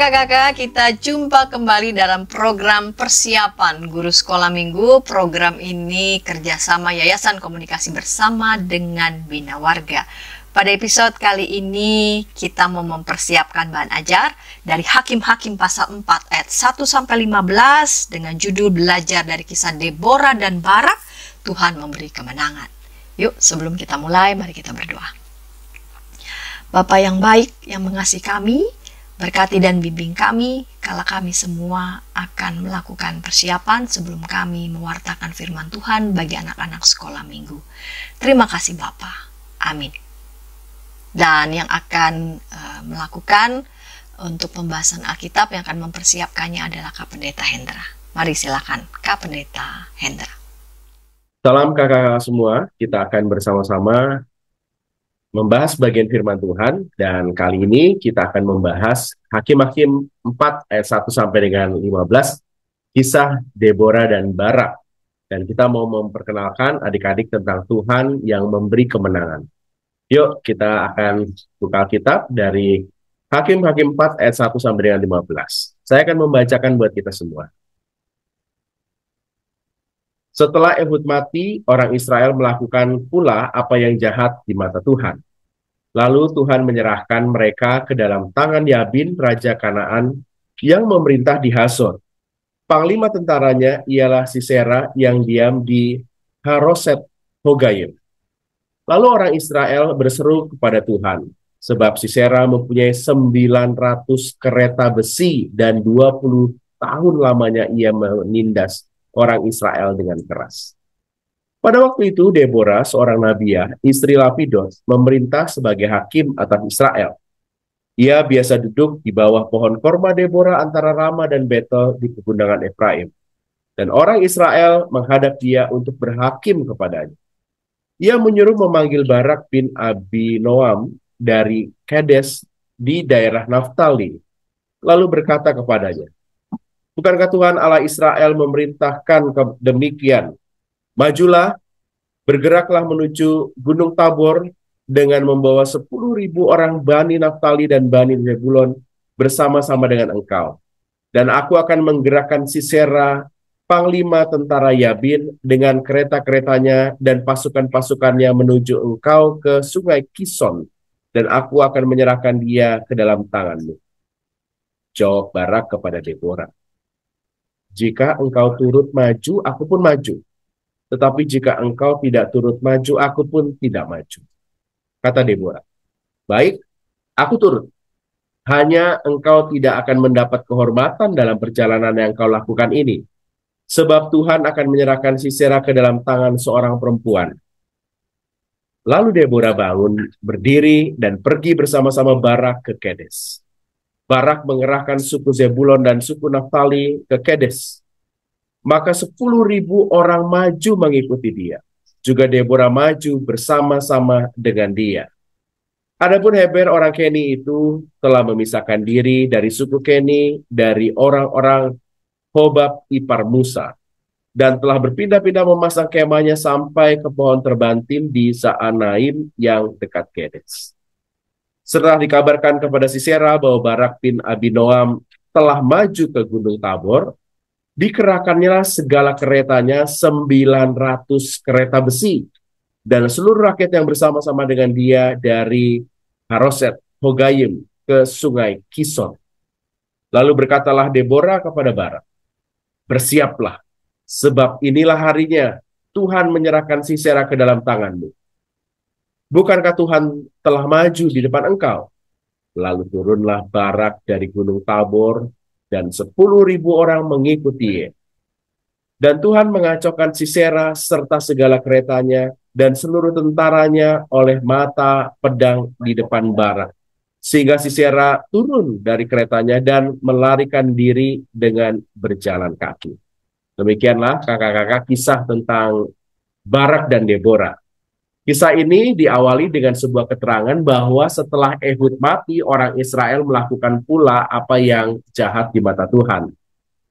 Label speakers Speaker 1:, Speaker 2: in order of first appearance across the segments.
Speaker 1: kakak-kakak, kita jumpa kembali dalam program persiapan guru sekolah minggu. Program ini kerjasama Yayasan Komunikasi Bersama dengan Bina Warga. Pada episode kali ini kita mau mempersiapkan bahan ajar dari Hakim-Hakim pasal 4 ayat 1-15 dengan judul belajar dari kisah Deborah dan Barak, Tuhan memberi kemenangan. Yuk, sebelum kita mulai, mari kita berdoa. Bapa yang baik yang mengasihi kami, berkati dan bimbing kami, kala kami semua akan melakukan persiapan sebelum kami mewartakan firman Tuhan bagi anak-anak sekolah minggu. Terima kasih Bapa. Amin. Dan yang akan melakukan untuk pembahasan Alkitab yang akan mempersiapkannya adalah Kak Pendeta Hendra. Mari silakan Kak Pendeta Hendra.
Speaker 2: Salam kakak-kakak semua, kita akan bersama-sama membahas bagian firman Tuhan, dan kali ini kita akan membahas Hakim-Hakim 4 ayat 1 sampai dengan 15, kisah Deborah dan Barak. Dan kita mau memperkenalkan adik-adik tentang Tuhan yang memberi kemenangan. Yuk, kita akan buka Alkitab dari Hakim-Hakim 4 ayat 1 sampai dengan 15. Saya akan membacakan buat kita semua. Setelah Ehud mati, orang Israel melakukan pula apa yang jahat di mata Tuhan. Lalu Tuhan menyerahkan mereka ke dalam tangan Yabin, Raja Kanaan, yang memerintah di Hazor. Panglima tentaranya ialah Sisera yang diam di Haroset Hogayim. Lalu orang Israel berseru kepada Tuhan, sebab Sisera mempunyai 900 kereta besi dan 20 tahun lamanya ia menindas orang Israel dengan keras. Pada waktu itu Deborah, seorang nabiah, istri Lapidot, memerintah sebagai hakim atas Israel. Ia biasa duduk di bawah pohon korma Deborah antara Rama dan Betel di pegunungan Efraim. Dan orang Israel menghadap dia untuk berhakim kepadanya. Ia menyuruh memanggil Barak bin Abinoam dari Kades di daerah Naftali, lalu berkata kepadanya, "Bukankah Tuhan Allah Israel memerintahkan demikian? Majulah, bergeraklah menuju Gunung Tabor dengan membawa 10.000 orang Bani Naftali dan Bani Zebulon bersama-sama dengan engkau. Dan aku akan menggerakkan Sisera, panglima tentara Yabin, dengan kereta-keretanya dan pasukan-pasukannya menuju engkau ke sungai Kison, dan aku akan menyerahkan dia ke dalam tanganmu." Jawab Barak kepada Deborah, "Jika engkau turut maju, aku pun maju. Tetapi jika engkau tidak turut maju, aku pun tidak maju." Kata Deborah, "Baik, aku turut. Hanya engkau tidak akan mendapat kehormatan dalam perjalanan yang kau lakukan ini. Sebab Tuhan akan menyerahkan Sisera ke dalam tangan seorang perempuan." Lalu Deborah bangun, berdiri, dan pergi bersama-sama Barak ke Kedes. Barak mengerahkan suku Zebulon dan suku Naftali ke Kedes. Maka 10.000 orang maju mengikuti dia. Juga Deborah maju bersama-sama dengan dia. Adapun Heber orang Keni itu telah memisahkan diri dari suku Keni dari orang-orang Hobab ipar Musa, dan telah berpindah-pindah memasang kemahnya sampai ke pohon terbantim di Zaanaim yang dekat Kedes. Setelah dikabarkan kepada Sisera bahwa Barak bin Abinoam telah maju ke Gunung Tabor, dikerahkannya segala keretanya 900 kereta besi, dan seluruh rakyat yang bersama-sama dengan dia dari Haroset Hogayim ke sungai Kison. Lalu berkatalah Deborah kepada Barak, "Bersiaplah, sebab inilah harinya Tuhan menyerahkan Sisera ke dalam tanganmu. Bukankah Tuhan telah maju di depan engkau?" Lalu turunlah Barak dari Gunung Tabor, dan 10.000 orang mengikuti. Dan Tuhan mengacaukan Sisera serta segala keretanya dan seluruh tentaranya oleh mata pedang di depan Barak, sehingga Sisera turun dari keretanya dan melarikan diri dengan berjalan kaki. Demikianlah kakak-kakak kisah tentang Barak dan Deborah. Kisah ini diawali dengan sebuah keterangan bahwa setelah Ehud mati, orang Israel melakukan pula apa yang jahat di mata Tuhan.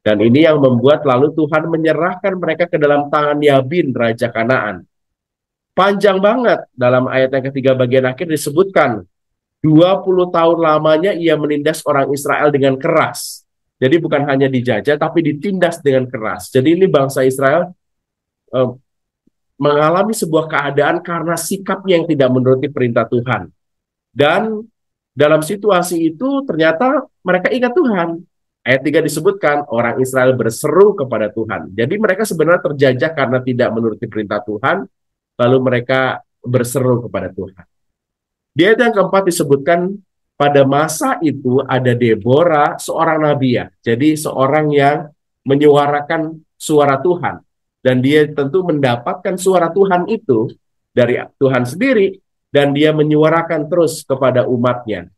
Speaker 2: Dan ini yang membuat lalu Tuhan menyerahkan mereka ke dalam tangan Yabin, Raja Kanaan. Panjang banget, dalam ayat yang ketiga bagian akhir disebutkan 20 tahun lamanya ia menindas orang Israel dengan keras. Jadi bukan hanya dijajah, tapi ditindas dengan keras. Jadi ini bangsa Israel eh, mengalami sebuah keadaan karena sikapnya yang tidak menuruti perintah Tuhan. Dan dalam situasi itu ternyata mereka ingat Tuhan. Ayat 3 disebutkan orang Israel berseru kepada Tuhan. Jadi mereka sebenarnya terjajah karena tidak menuruti perintah Tuhan, lalu mereka berseru kepada Tuhan. Di ayat yang keempat disebutkan pada masa itu ada Deborah, seorang nabi ya. Jadi seorang yang menyuarakan suara Tuhan. Dan dia tentu mendapatkan suara Tuhan itu dari Tuhan sendiri, dan dia menyuarakan terus kepada umatnya.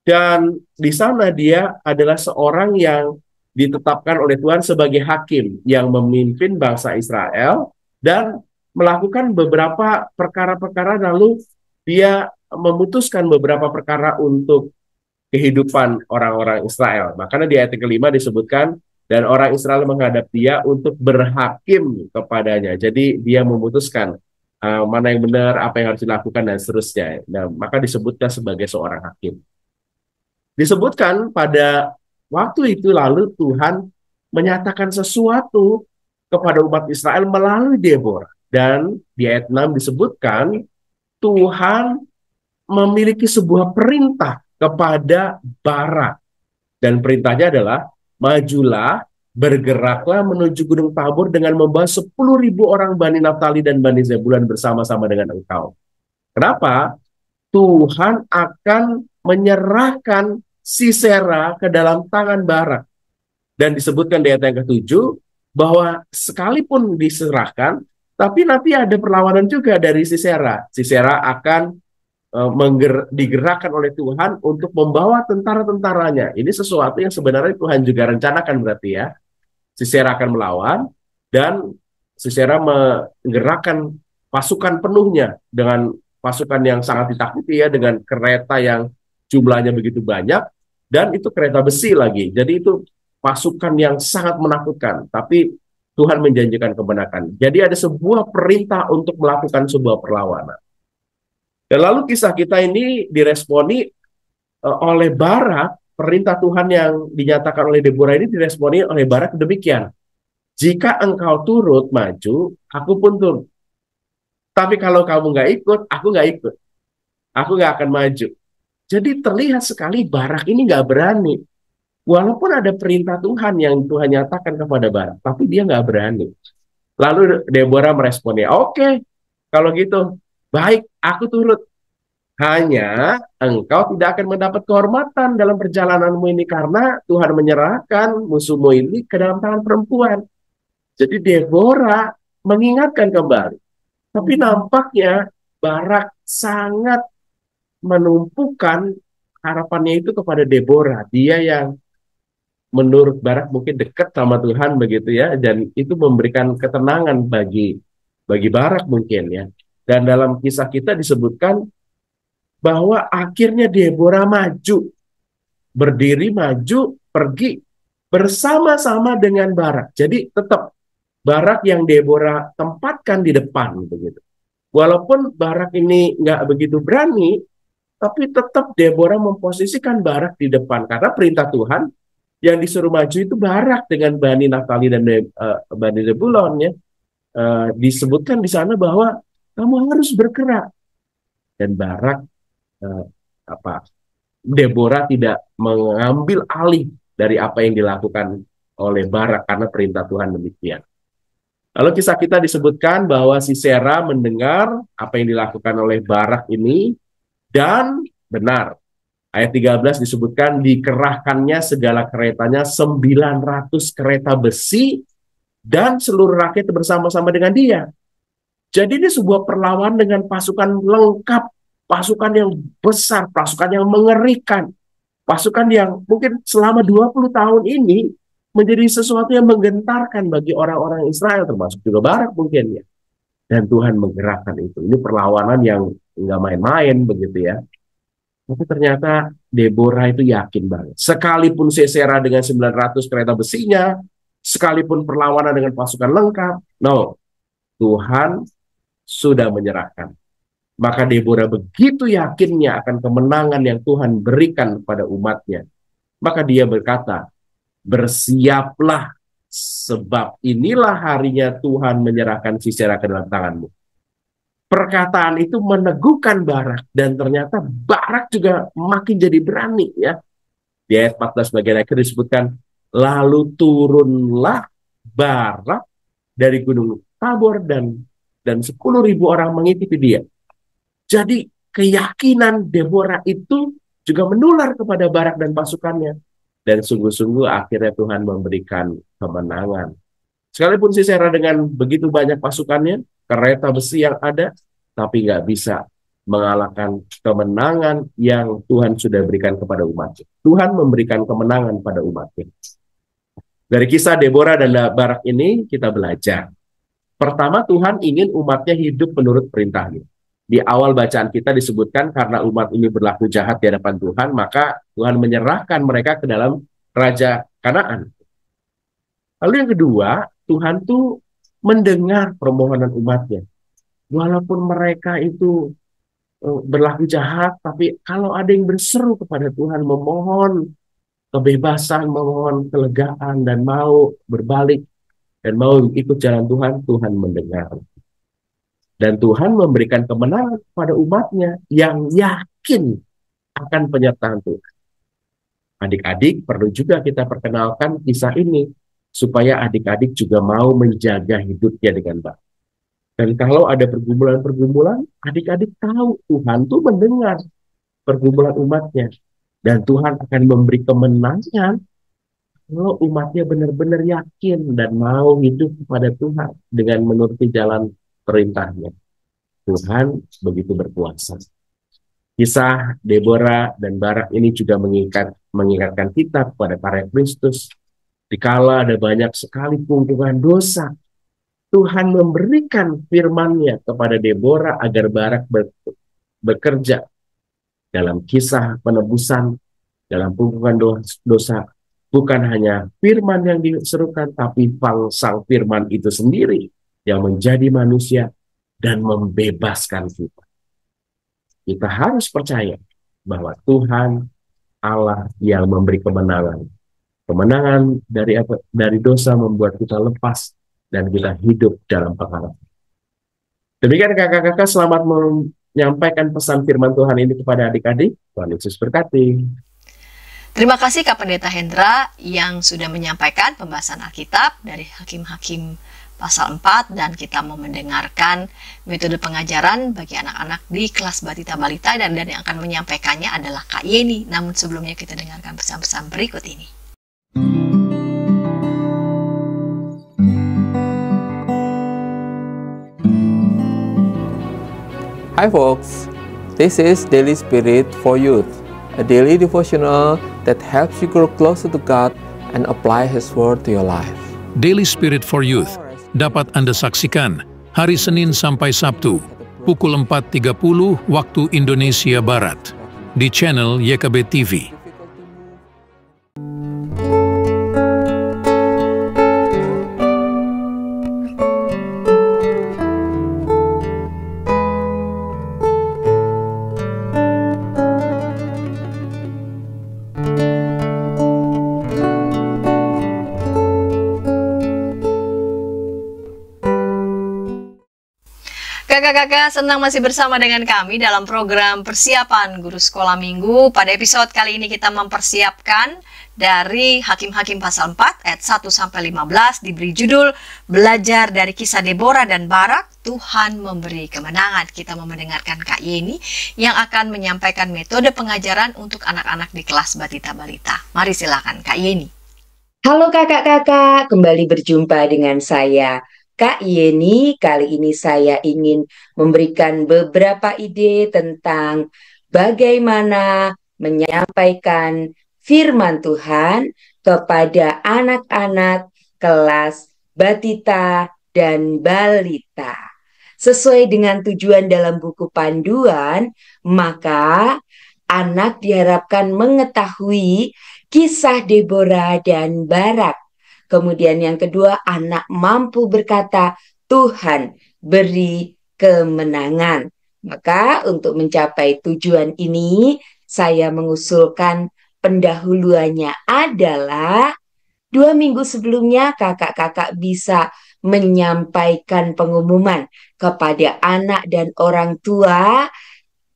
Speaker 2: Dan di sana dia adalah seorang yang ditetapkan oleh Tuhan sebagai hakim yang memimpin bangsa Israel dan melakukan beberapa perkara-perkara, lalu dia memutuskan beberapa perkara untuk kehidupan orang-orang Israel. Makanya di ayat kelima disebutkan, dan orang Israel menghadap dia untuk berhakim kepadanya. Jadi dia memutuskan mana yang benar, apa yang harus dilakukan, dan seterusnya. Nah, maka disebutkan sebagai seorang hakim. Disebutkan pada waktu itu lalu Tuhan menyatakan sesuatu kepada umat Israel melalui Deborah. Dan di ayat 6 disebutkan Tuhan memiliki sebuah perintah kepada Barak. Dan perintahnya adalah, majulah, bergeraklah menuju Gunung Tabor dengan membawa 10.000 orang Bani Naftali dan Bani Zebulun bersama-sama dengan engkau. Kenapa? Tuhan akan menyerahkan Sisera ke dalam tangan Barak. Dan disebutkan di ayat yang ke-7 bahwa sekalipun diserahkan, tapi nanti ada perlawanan juga dari Sisera. Sisera akan digerakkan oleh Tuhan untuk membawa tentara-tentaranya. Ini sesuatu yang sebenarnya Tuhan juga rencanakan berarti ya. Sisera akan melawan, dan Sisera menggerakkan pasukan penuhnya dengan pasukan yang sangat ditakuti ya, dengan kereta yang jumlahnya begitu banyak, dan itu kereta besi lagi. Jadi itu pasukan yang sangat menakutkan, tapi Tuhan menjanjikan kemenangan. Jadi ada sebuah perintah untuk melakukan sebuah perlawanan. Dan lalu kisah kita ini diresponi oleh Barak. Perintah Tuhan yang dinyatakan oleh Deborah ini diresponi oleh Barak demikian. Jika engkau turut maju, aku pun turut. Tapi kalau kamu nggak ikut, aku nggak ikut. Aku nggak akan maju. Jadi terlihat sekali Barak ini nggak berani. Walaupun ada perintah Tuhan yang Tuhan nyatakan kepada Barak, tapi dia nggak berani. Lalu Deborah meresponnya, oke, kalau gitu, baik, aku turut. Hanya engkau tidak akan mendapat kehormatan dalam perjalananmu ini karena Tuhan menyerahkan musuhmu ini ke dalam tangan perempuan. Jadi Deborah mengingatkan kembali. Tapi nampaknya Barak sangat menumpukan harapannya itu kepada Deborah. Dia yang menurut Barak mungkin dekat sama Tuhan begitu ya, dan itu memberikan ketenangan bagi Barak mungkin ya. Dan dalam kisah kita disebutkan bahwa akhirnya Deborah maju, berdiri maju, pergi bersama-sama dengan Barak. Jadi tetap Barak yang Deborah tempatkan di depan begitu. Walaupun Barak ini nggak begitu berani, tapi tetap Deborah memposisikan Barak di depan karena perintah Tuhan yang disuruh maju itu Barak dengan Bani Naftali dan Bani Zebulon ya. Disebutkan di sana bahwa kamu harus bergerak, dan Barak Deborah tidak mengambil alih dari apa yang dilakukan oleh Barak karena perintah Tuhan demikian. Lalu kisah kita disebutkan bahwa Sisera mendengar apa yang dilakukan oleh Barak ini, dan benar. Ayat 13 disebutkan dikerahkannya segala keretanya 900 kereta besi dan seluruh rakyat bersama-sama dengan dia. Jadi ini sebuah perlawanan dengan pasukan lengkap, pasukan yang besar, pasukan yang mengerikan, pasukan yang mungkin selama 20 tahun ini menjadi sesuatu yang menggentarkan bagi orang-orang Israel, termasuk juga Barak mungkin ya. Dan Tuhan menggerakkan itu. Ini perlawanan yang nggak main-main begitu ya. Tapi ternyata Deborah itu yakin banget. Sekalipun Sisera dengan 900 kereta besinya, sekalipun perlawanan dengan pasukan lengkap, no, Tuhan sudah menyerahkan. Maka Deborah begitu yakinnya akan kemenangan yang Tuhan berikan kepada umatnya. Maka dia berkata, bersiaplah, sebab inilah harinya Tuhan menyerahkan Sisera ke dalam tanganmu. Perkataan itu meneguhkan Barak, dan ternyata Barak juga makin jadi berani ya. Di ayat 14 bagian akhir disebutkan, lalu turunlah Barak dari gunung Tabor dan 10.000 orang mengikuti dia. Jadi keyakinan Deborah itu juga menular kepada Barak dan pasukannya. Dan sungguh-sungguh akhirnya Tuhan memberikan kemenangan. Sekalipun Sisera dengan begitu banyak pasukannya, kereta besi yang ada, tapi nggak bisa mengalahkan kemenangan yang Tuhan sudah berikan kepada umatnya. Tuhan memberikan kemenangan pada umatnya. Dari kisah Deborah dan Barak ini kita belajar. Pertama, Tuhan ingin umatnya hidup menurut perintahnya. Di awal bacaan kita disebutkan karena umat ini berlaku jahat di hadapan Tuhan, maka Tuhan menyerahkan mereka ke dalam Raja Kanaan. Lalu yang kedua, Tuhan tuh mendengar permohonan umatnya. Walaupun mereka itu berlaku jahat, tapi kalau ada yang berseru kepada Tuhan, memohon kebebasan, memohon kelegaan, dan mau berbalik, dan mau ikut jalan Tuhan, Tuhan mendengar. Dan Tuhan memberikan kemenangan kepada umatnya yang yakin akan penyertaan Tuhan. Adik-adik, perlu juga kita perkenalkan kisah ini, supaya adik-adik juga mau menjaga hidupnya dengan baik. Dan kalau ada pergumulan-pergumulan, adik-adik tahu Tuhan tuh mendengar pergumulan umatnya. Dan Tuhan akan memberi kemenangan kalau umatnya benar-benar yakin dan mau hidup kepada Tuhan dengan menuruti jalan perintahnya. Tuhan begitu berkuasa. Kisah Deborah dan Barak ini juga mengingatkan kita kepada karya Kristus. Dikala ada banyak sekali pungutan dosa, Tuhan memberikan firman-Nya kepada Deborah agar Barak bekerja dalam kisah penebusan, dalam pungutan dosa. Bukan hanya firman yang diserukan, tapi sang firman itu sendiri yang menjadi manusia dan membebaskan kita. Kita harus percaya bahwa Tuhan Allah yang memberi kemenangan. Kemenangan dari dosa membuat kita lepas dan kita hidup dalam pengharapan. Demikian kakak-kakak, selamat menyampaikan pesan firman Tuhan ini kepada adik-adik. Tuhan Yesus berkati.
Speaker 1: Terima kasih Kak Pendeta Hendra yang sudah menyampaikan pembahasan Alkitab dari Hakim-Hakim pasal 4, dan kita mau mendengarkan metode pengajaran bagi anak-anak di kelas Batita Balita, dan yang akan menyampaikannya adalah Kak Yeni. Namun sebelumnya kita dengarkan pesan-pesan berikut ini.
Speaker 3: Hi folks, this is Daily Spirit for Youth, a daily devotional that helps you grow closer to God and apply His Word to your life.
Speaker 4: Daily Spirit for Youth dapat Anda saksikan hari Senin sampai Sabtu, pukul 4.30 waktu Indonesia Barat, di channel YKB TV.
Speaker 1: Kakak-kakak, senang masih bersama dengan kami dalam program persiapan guru sekolah minggu. Pada episode kali ini kita mempersiapkan dari Hakim-Hakim pasal 4 ayat 1-15, diberi judul Belajar dari kisah Deborah dan Barak, Tuhan memberi kemenangan. Kita mau mendengarkan Kak Yeni yang akan menyampaikan metode pengajaran untuk anak-anak di kelas Batita Balita. Mari silakan Kak Yeni.
Speaker 5: Halo kakak-kakak, kembali berjumpa dengan saya Kak Yeni. Kali ini saya ingin memberikan beberapa ide tentang bagaimana menyampaikan firman Tuhan kepada anak-anak kelas Batita dan Balita. Sesuai dengan tujuan dalam buku panduan, maka anak diharapkan mengetahui kisah Deborah dan Barak. Kemudian yang kedua, anak mampu berkata, Tuhan beri kemenangan. Maka untuk mencapai tujuan ini, saya mengusulkan pendahuluannya adalah 2 minggu sebelumnya kakak-kakak bisa menyampaikan pengumuman kepada anak dan orang tua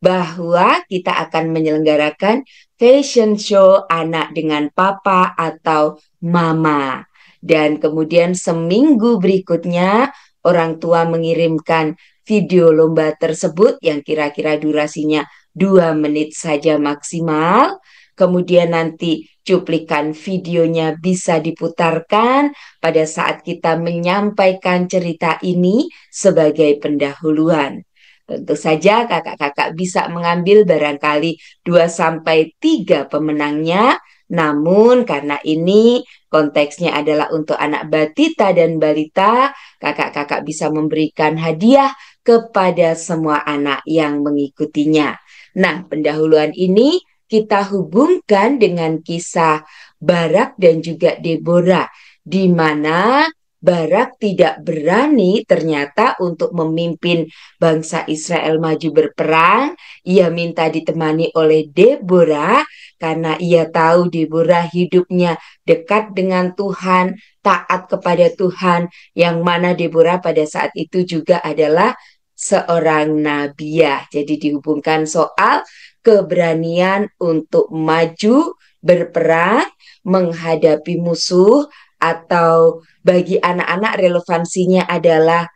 Speaker 5: bahwa kita akan menyelenggarakan fashion show anak dengan papa atau mama. Dan kemudian seminggu berikutnya orang tua mengirimkan video lomba tersebut yang kira-kira durasinya 2 menit saja maksimal. Kemudian nanti cuplikan videonya bisa diputarkan pada saat kita menyampaikan cerita ini sebagai pendahuluan. Tentu saja kakak-kakak bisa mengambil barangkali 2 sampai 3 pemenangnya. Namun karena ini konteksnya adalah untuk anak batita dan balita, kakak-kakak bisa memberikan hadiah kepada semua anak yang mengikutinya. Nah, pendahuluan ini kita hubungkan dengan kisah Barak dan juga Deborah, di mana Barak tidak berani ternyata untuk memimpin bangsa Israel maju berperang. Ia minta ditemani oleh Deborah karena ia tahu Deborah hidupnya dekat dengan Tuhan, taat kepada Tuhan, yang mana Deborah pada saat itu juga adalah seorang nabiah. Jadi dihubungkan soal keberanian untuk maju berperang menghadapi musuh, atau bagi anak-anak relevansinya adalah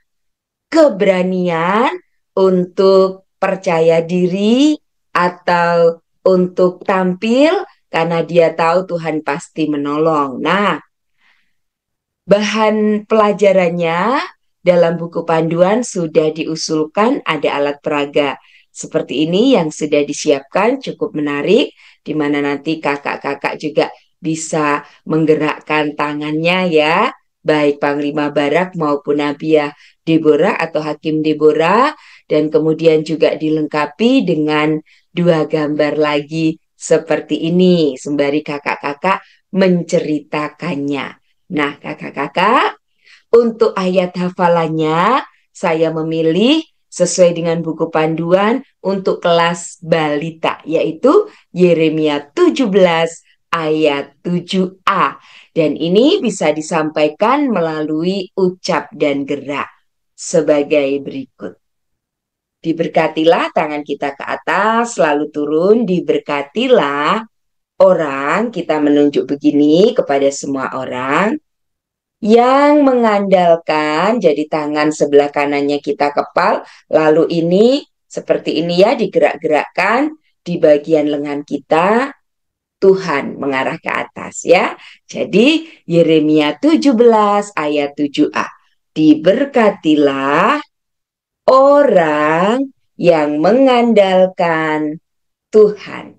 Speaker 5: keberanian untuk percaya diri atau untuk tampil karena dia tahu Tuhan pasti menolong. Nah, bahan pelajarannya dalam buku panduan sudah diusulkan, ada alat peraga seperti ini yang sudah disiapkan, cukup menarik, di mana nanti kakak-kakak juga bisa menggerakkan tangannya ya, baik Panglima Barak maupun Nabiah Deborah atau Hakim Deborah, dan kemudian juga dilengkapi dengan 2 gambar lagi seperti ini, sembari kakak-kakak menceritakannya. Nah, kakak-kakak, untuk ayat hafalannya saya memilih sesuai dengan buku panduan untuk kelas balita, yaitu Yeremia 17 ayat 7a. Dan ini bisa disampaikan melalui ucap dan gerak sebagai berikut. Diberkatilah tangan kita ke atas, lalu turun, diberkatilah orang, kita menunjuk begini kepada semua orang, yang mengandalkan, jadi tangan sebelah kanannya kita kepal, lalu ini seperti ini ya, digerak-gerakkan di bagian lengan kita, Tuhan mengarah ke atas ya. Jadi Yeremia 17 ayat 7a. Diberkatilah orang yang mengandalkan Tuhan.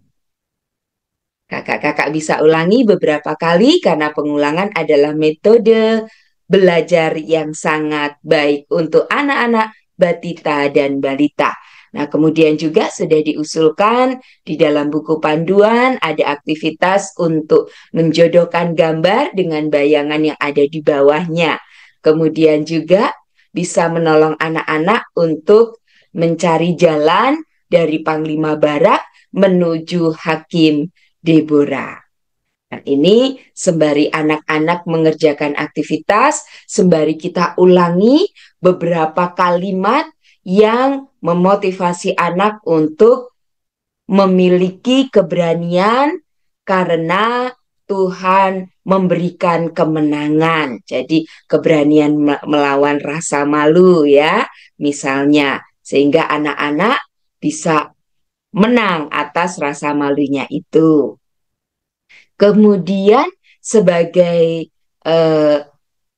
Speaker 5: Kakak-kakak bisa ulangi beberapa kali karena pengulangan adalah metode belajar yang sangat baik untuk anak-anak batita dan balita. Nah, kemudian juga sudah diusulkan di dalam buku panduan ada aktivitas untuk menjodohkan gambar dengan bayangan yang ada di bawahnya. Kemudian juga bisa menolong anak-anak untuk mencari jalan dari Panglima Barak menuju Hakim Deborah. Nah, ini sembari anak-anak mengerjakan aktivitas, sembari kita ulangi beberapa kalimat yang memotivasi anak untuk memiliki keberanian karena Tuhan memberikan kemenangan. Jadi keberanian melawan rasa malu ya, misalnya, sehingga anak-anak bisa menang atas rasa malunya itu. Kemudian sebagai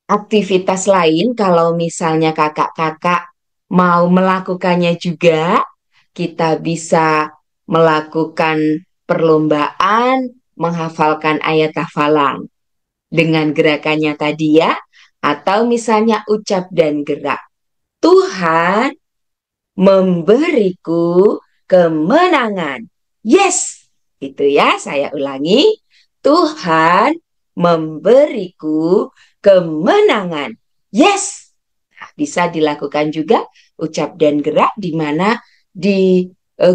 Speaker 5: aktivitas lain, kalau misalnya kakak-kakak mau melakukannya juga, kita bisa melakukan perlombaan menghafalkan ayat hafalan dengan gerakannya tadi ya, atau misalnya ucap dan gerak. Tuhan memberiku kemenangan. Yes, itu ya, saya ulangi. Tuhan memberiku kemenangan. Yes. Nah, bisa dilakukan juga ucap dan gerak di mana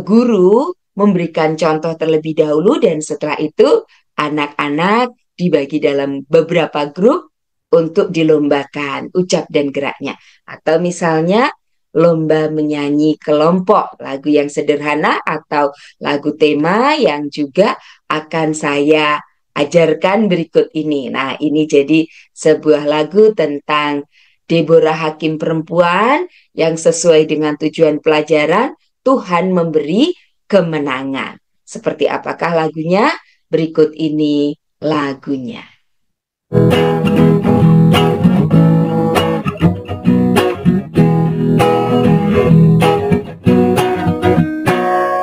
Speaker 5: guru memberikan contoh terlebih dahulu dan setelah itu anak-anak dibagi dalam beberapa grup untuk dilombakan ucap dan geraknya. Atau misalnya lomba menyanyi kelompok, lagu yang sederhana atau lagu tema yang juga akan saya ajarkan berikut ini. Nah, ini jadi sebuah lagu tentang Deborah Hakim perempuan yang sesuai dengan tujuan pelajaran, Tuhan memberi kemenangan. Seperti apakah lagunya? Berikut ini lagunya.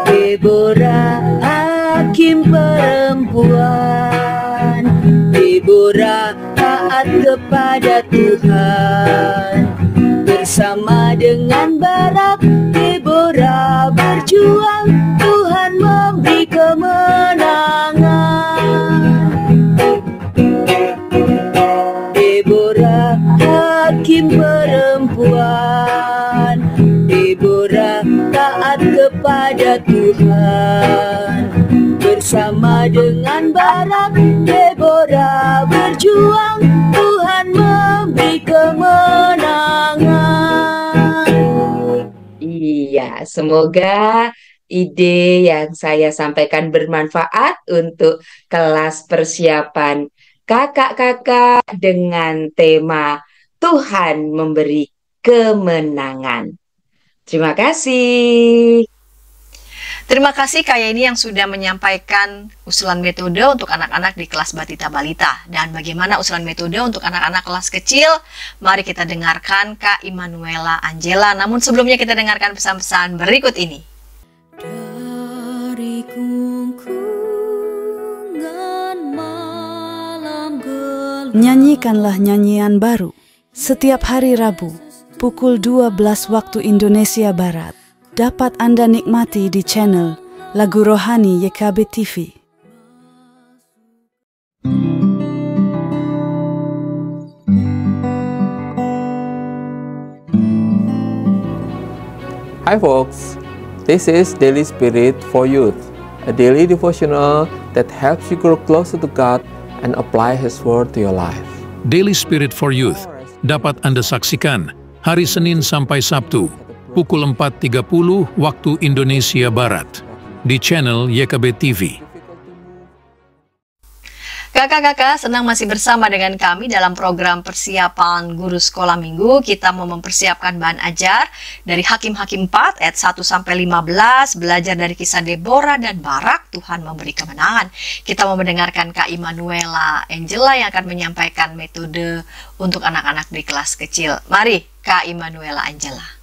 Speaker 5: Deborah Hakim perempuan, Deborah taat kepada Tuhan. Bersama dengan Barak, Deborah berjuang, Tuhan memberi kemenangan. Deborah Hakim perempuan, Deborah taat kepada Tuhan. Bersama dengan Barak, Deborah berjuang, Tuhan memberi kemenangan. Iya, semoga ide yang saya sampaikan bermanfaat untuk kelas persiapan kakak-kakak dengan tema Tuhan memberi kemenangan. Terima kasih.
Speaker 1: Terima kasih Kak Yeni yang sudah menyampaikan usulan metode untuk anak-anak di kelas Batita Balita. Dan bagaimana usulan metode untuk anak-anak kelas kecil? Mari kita dengarkan Kak Immanuela Angela. Namun sebelumnya kita dengarkan pesan-pesan berikut ini.
Speaker 6: Dari kungkungan malam gelap, nyanyikanlah nyanyian baru setiap hari Rabu pukul 12 waktu Indonesia Barat. Dapat Anda nikmati di channel Lagu Rohani YKB TV.
Speaker 3: Hi folks, this is Daily Spirit for Youth, a daily devotional that helps you grow closer to God and apply His Word to your life.
Speaker 4: Daily Spirit for Youth dapat Anda saksikan hari Senin sampai Sabtu pukul 4.30 waktu Indonesia Barat di channel YKB TV.
Speaker 1: Kakak-kakak, senang masih bersama dengan kami dalam program persiapan guru sekolah minggu. Kita mau mempersiapkan bahan ajar dari Hakim-Hakim 4 ayat 1-15, belajar dari kisah Deborah dan Barak, Tuhan memberi kemenangan. Kita mau mendengarkan Kak Immanuela Angela yang akan menyampaikan metode untuk anak-anak di kelas kecil. Mari Kak Immanuela Angela.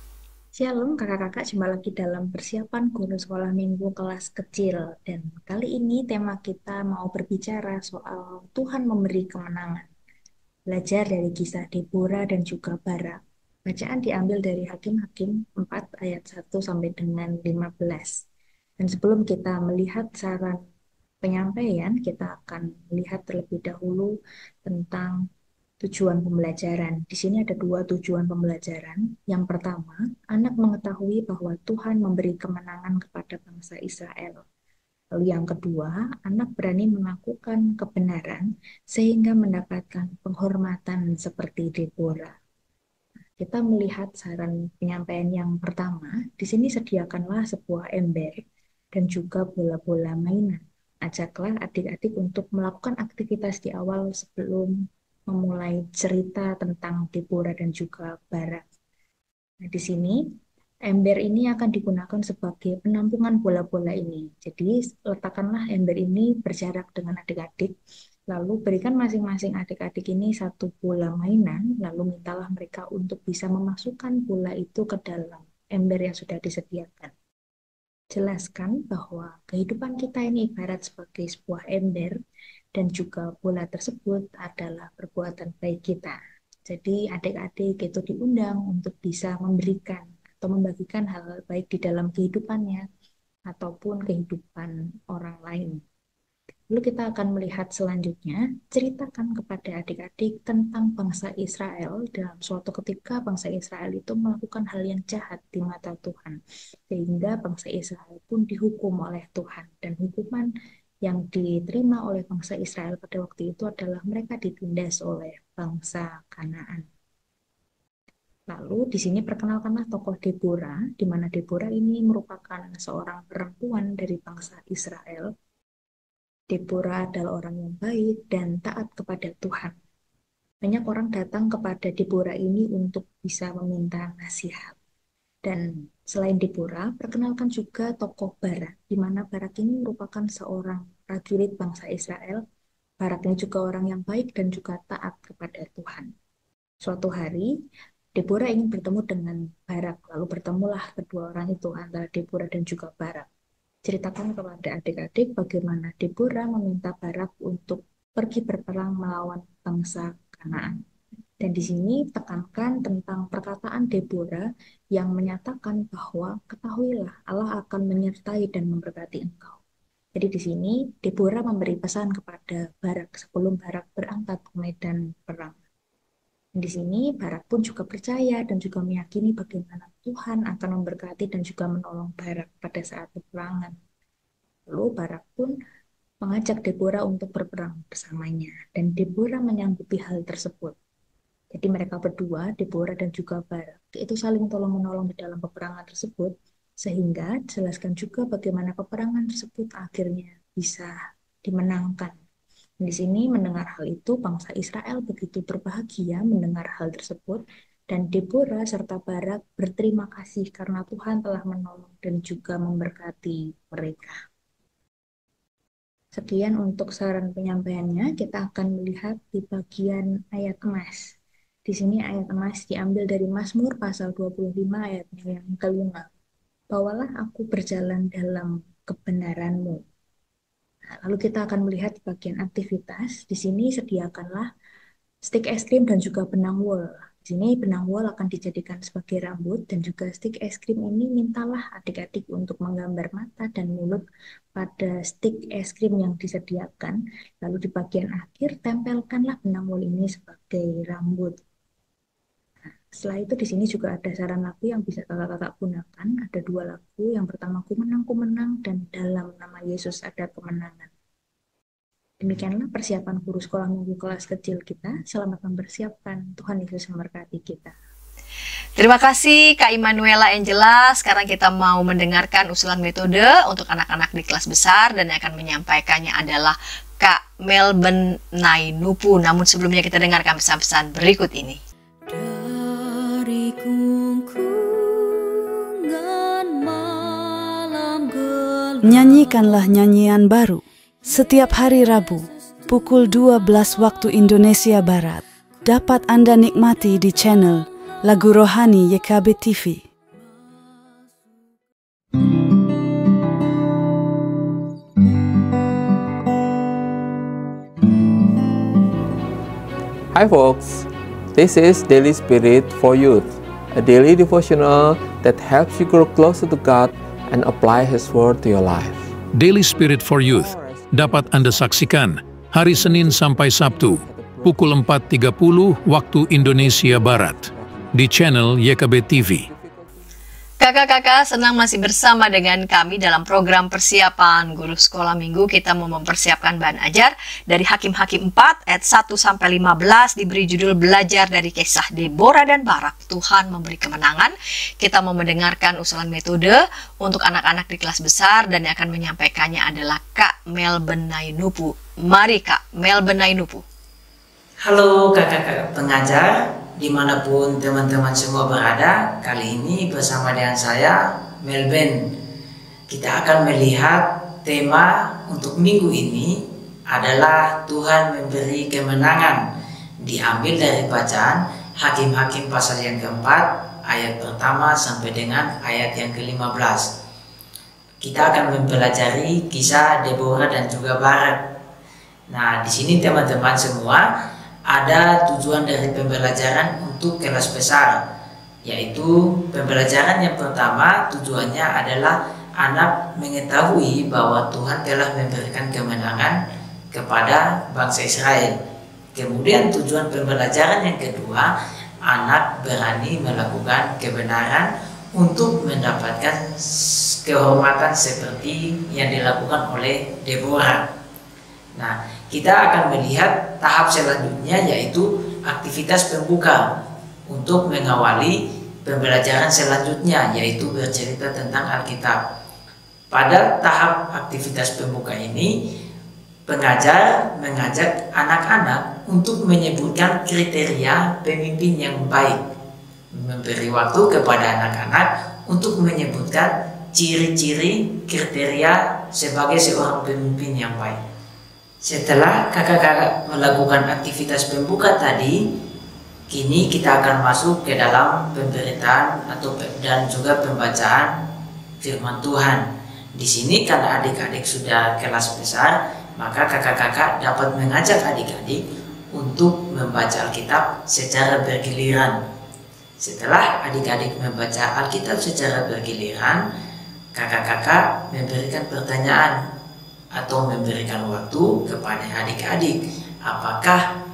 Speaker 7: Shalom kakak-kakak, jumpa lagi dalam persiapan guru sekolah minggu kelas kecil. Dan kali ini tema kita mau berbicara soal Tuhan memberi kemenangan. Belajar dari kisah Deborah dan juga Barak. Bacaan diambil dari Hakim-Hakim 4 ayat 1 sampai dengan 15. Dan sebelum kita melihat saran penyampaian, kita akan melihat terlebih dahulu tentang tujuan pembelajaran. Di sini ada 2 tujuan pembelajaran. Yang pertama, anak mengetahui bahwa Tuhan memberi kemenangan kepada bangsa Israel. Lalu yang kedua, anak berani mengakukan kebenaran sehingga mendapatkan penghormatan seperti Deborah. Kita melihat saran penyampaian yang pertama. Di sini sediakanlah sebuah ember dan juga bola-bola mainan. Ajaklah adik-adik untuk melakukan aktivitas di awal sebelum memulai cerita tentang Deborah dan juga Barak. Nah, di sini ember ini akan digunakan sebagai penampungan bola-bola ini. Jadi letakkanlah ember ini berjarak dengan adik-adik, lalu berikan masing-masing adik-adik ini 1 bola mainan, lalu mintalah mereka untuk bisa memasukkan bola itu ke dalam ember yang sudah disediakan. Jelaskan bahwa kehidupan kita ini ibarat sebagai sebuah ember, dan juga bola tersebut adalah perbuatan baik kita. Jadi adik-adik itu diundang untuk bisa memberikan atau membagikan hal baik di dalam kehidupannya ataupun kehidupan orang lain. Lalu kita akan melihat selanjutnya, ceritakan kepada adik-adik tentang bangsa Israel. Dalam suatu ketika bangsa Israel itu melakukan hal yang jahat di mata Tuhan. Sehingga bangsa Israel pun dihukum oleh Tuhan. Dan hukuman yang diterima oleh bangsa Israel pada waktu itu adalah mereka ditindas oleh bangsa Kanaan. Lalu di sini perkenalkanlah tokoh Deborah, di mana Deborah ini merupakan seorang perempuan dari bangsa Israel. Deborah adalah orang yang baik dan taat kepada Tuhan. Banyak orang datang kepada Deborah ini untuk bisa meminta nasihat. Dan selain Deborah, perkenalkan juga tokoh Barak, di mana Barak ini merupakan seorang prajurit bangsa Israel. Barak ini juga orang yang baik dan juga taat kepada Tuhan. Suatu hari, Deborah ingin bertemu dengan Barak, lalu bertemulah kedua orang itu antara Deborah dan juga Barak. Ceritakan kepada adik-adik bagaimana Deborah meminta Barak untuk pergi berperang melawan bangsa Kanaan. Dan di sini tekankan tentang perkataan Deborah yang menyatakan bahwa ketahuilah Allah akan menyertai dan memberkati engkau. Jadi di sini Deborah memberi pesan kepada Barak sebelum Barak berangkat ke medan perang. Di sini Barak pun juga percaya dan juga meyakini bagaimana Tuhan akan memberkati dan juga menolong Barak pada saat peperangan. Lalu Barak pun mengajak Deborah untuk berperang bersamanya dan Deborah menyanggupi hal tersebut. Jadi mereka berdua, Deborah dan juga Barak, itu saling tolong-menolong di dalam peperangan tersebut sehingga jelaskan juga bagaimana peperangan tersebut akhirnya bisa dimenangkan. Di sini mendengar hal itu, bangsa Israel begitu berbahagia mendengar hal tersebut, dan Deborah serta Barak berterima kasih karena Tuhan telah menolong dan juga memberkati mereka. Sekian untuk saran penyampaiannya, kita akan melihat di bagian ayat emas. Di sini ayat emas diambil dari Mazmur pasal 25 ayatnya yang kelima. Bawalah aku berjalan dalam kebenaran-Mu. Lalu kita akan melihat di bagian aktivitas. Di sini sediakanlah stik es krim dan juga benang wol. Di sini benang wol akan dijadikan sebagai rambut dan juga stik es krim ini mintalah adik-adik untuk menggambar mata dan mulut pada stik es krim yang disediakan. Lalu di bagian akhir tempelkanlah benang wol ini sebagai rambut. Setelah itu di sini juga ada saran lagu yang bisa kakak-kakak gunakan. Ada dua lagu. Yang pertama ku menang, dan dalam nama Yesus ada kemenangan. Demikianlah persiapan guru sekolah minggu kelas kecil kita. Selamat mempersiapkan. Tuhan Yesus memberkati kita.
Speaker 1: Terima kasih Kak Immanuela Angela. Sekarang kita mau mendengarkan usulan metode untuk anak-anak di kelas besar dan yang akan menyampaikannya adalah Kak Melben Nainupu. Namun sebelumnya kita dengarkan pesan-pesan berikut ini.
Speaker 6: Nyanyikanlah nyanyian baru setiap hari Rabu pukul 12 waktu Indonesia Barat. Dapat Anda nikmati di channel Lagu Rohani YKB TV.
Speaker 3: Hi folks, this is Daily Spirit for Youth, a daily devotional that helps you grow closer to God and apply His Word to your life.
Speaker 4: Daily Spirit for Youth dapat Anda saksikan hari Senin sampai Sabtu pukul 4.30 waktu Indonesia Barat di channel YKB TV.
Speaker 1: Kakak-kakak senang masih bersama dengan kami dalam program persiapan guru sekolah minggu. Kita mau mempersiapkan bahan ajar dari Hakim-Hakim 4 ayat 1-15 diberi judul belajar dari kisah Deborah dan Barak. Tuhan memberi kemenangan. Kita mau mendengarkan usulan metode untuk anak-anak di kelas besar dan yang akan menyampaikannya adalah Kak Melben Nainupu. Mari Kak Melben Nainupu.
Speaker 8: Halo kakak-kakak pengajar, dimanapun teman-teman semua berada, kali ini bersama dengan saya, Melben. Kita akan melihat tema untuk minggu ini adalah Tuhan memberi kemenangan. Diambil dari bacaan Hakim-Hakim pasal yang keempat, ayat pertama sampai dengan ayat yang ke-15. Kita akan mempelajari kisah Deborah dan juga Barak. Nah, di sini teman-teman semua, ada tujuan dari pembelajaran untuk kelas besar, yaitu pembelajaran yang pertama tujuannya adalah anak mengetahui bahwa Tuhan telah memberikan kemenangan kepada bangsa Israel. Kemudian tujuan pembelajaran yang kedua, anak berani melakukan kebenaran untuk mendapatkan kehormatan seperti yang dilakukan oleh Deborah. Nah, kita akan melihat tahap selanjutnya, yaitu aktivitas pembuka untuk mengawali pembelajaran selanjutnya, yaitu bercerita tentang Alkitab. Pada tahap aktivitas pembuka ini, pengajar mengajak anak-anak untuk menyebutkan kriteria pemimpin yang baik, memberi waktu kepada anak-anak untuk menyebutkan ciri-ciri kriteria sebagai seorang pemimpin yang baik. Setelah kakak-kakak melakukan aktivitas pembuka tadi, kini kita akan masuk ke dalam pemberitaan dan juga pembacaan firman Tuhan. Di sini karena adik-adik sudah kelas besar, maka kakak-kakak dapat mengajak adik-adik untuk membaca Alkitab secara bergiliran. Setelah adik-adik membaca Alkitab secara bergiliran, kakak-kakak memberikan pertanyaan atau memberikan waktu kepada adik-adik. Apakah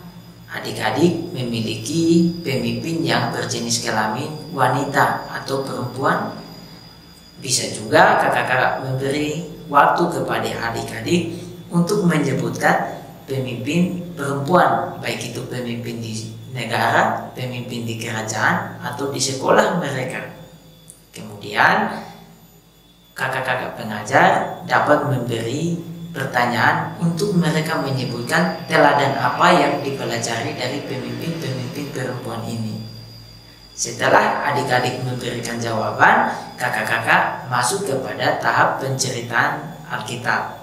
Speaker 8: adik-adik memiliki pemimpin yang berjenis kelamin wanita atau perempuan? Bisa juga kakak-kakak memberi waktu kepada adik-adik untuk menyebutkan pemimpin perempuan, baik itu pemimpin di negara, pemimpin di kerajaan, atau di sekolah mereka. Kemudian kakak-kakak pengajar dapat memberi pertanyaan untuk mereka menyebutkan teladan apa yang dipelajari dari pemimpin-pemimpin perempuan ini. Setelah adik-adik memberikan jawaban, kakak-kakak masuk kepada tahap penceritaan Alkitab.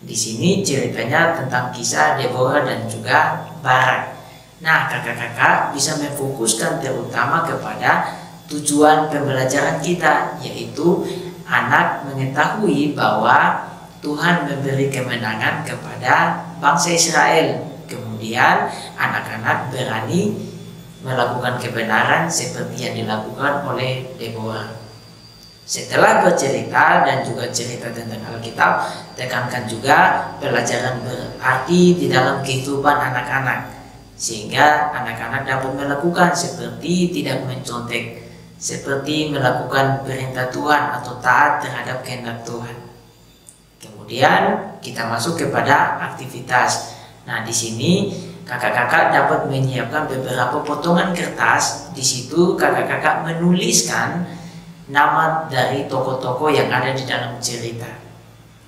Speaker 8: Di sini ceritanya tentang kisah Deborah dan juga Barak. Nah, kakak-kakak bisa memfokuskan terutama kepada tujuan pembelajaran kita, yaitu anak mengetahui bahwa Tuhan memberi kemenangan kepada bangsa Israel. Kemudian anak-anak berani melakukan kebenaran seperti yang dilakukan oleh Deborah. Setelah bercerita dan juga cerita tentang Alkitab, tekankan juga pelajaran berarti di dalam kehidupan anak-anak, sehingga anak-anak dapat melakukan seperti tidak mencontek, seperti melakukan perintah Tuhan atau taat terhadap kehendak Tuhan. Kemudian kita masuk kepada aktivitas. Nah, di sini kakak-kakak dapat menyiapkan beberapa potongan kertas. Di situ kakak-kakak menuliskan nama dari tokoh-tokoh yang ada di dalam cerita.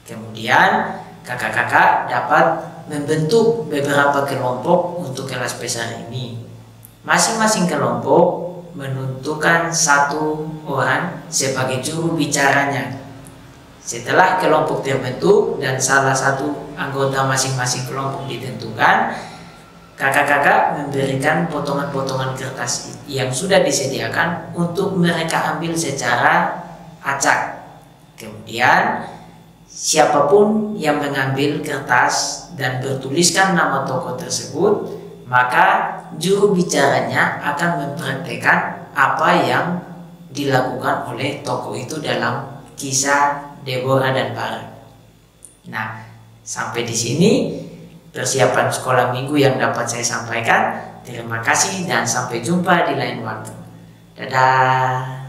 Speaker 8: Kemudian kakak-kakak dapat membentuk beberapa kelompok untuk kelas besar ini. Masing-masing kelompok menentukan satu orang sebagai juru bicaranya. Setelah kelompok terbentuk dan salah satu anggota masing-masing kelompok ditentukan, kakak-kakak memberikan potongan-potongan kertas yang sudah disediakan untuk mereka ambil secara acak. Kemudian siapapun yang mengambil kertas dan bertuliskan nama tokoh tersebut, maka juru bicaranya akan mempraktekkan apa yang dilakukan oleh tokoh itu dalam kisah Deborah dan Barak. Nah, sampai di sini persiapan sekolah minggu yang dapat saya sampaikan. Terima kasih dan sampai jumpa di lain waktu. Dadah.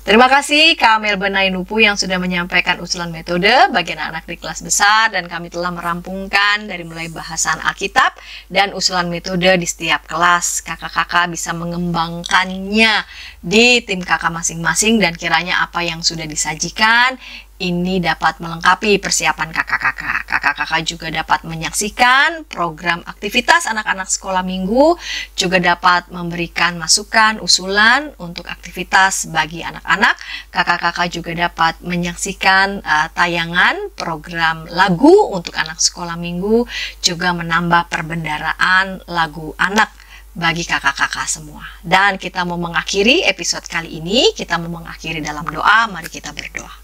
Speaker 1: Terima kasih Kak Melben Nainupu yang sudah menyampaikan usulan metode bagi anak-anak di kelas besar, dan kami telah merampungkan dari mulai bahasan Alkitab dan usulan metode di setiap kelas. Kakak-kakak bisa mengembangkannya di tim kakak masing-masing, dan kiranya apa yang sudah disajikan ini dapat melengkapi persiapan kakak-kakak. Kakak-kakak juga dapat menyaksikan program aktivitas anak-anak sekolah minggu, juga dapat memberikan masukan, usulan untuk aktivitas bagi anak-anak. Kakak-kakak juga dapat menyaksikan tayangan program lagu untuk anak sekolah minggu, juga menambah perbendaraan lagu anak bagi kakak-kakak semua. Dan kita mau mengakhiri episode kali ini, kita mau mengakhiri dalam doa. Mari kita berdoa.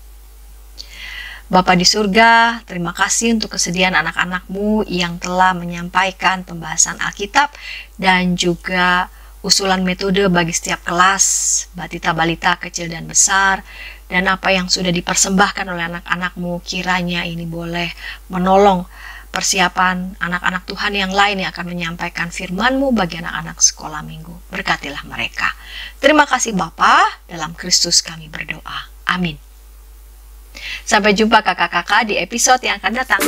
Speaker 1: Bapa di surga, terima kasih untuk kesediaan anak-anak-Mu yang telah menyampaikan pembahasan Alkitab dan juga usulan metode bagi setiap kelas, batita balita kecil dan besar, dan apa yang sudah dipersembahkan oleh anak-anak-Mu kiranya ini boleh menolong persiapan anak-anak Tuhan yang lain yang akan menyampaikan firman-Mu bagi anak-anak sekolah minggu. Berkatilah mereka. Terima kasih Bapa, dalam Kristus kami berdoa. Amin. Sampai jumpa kakak-kakak di episode yang akan datang.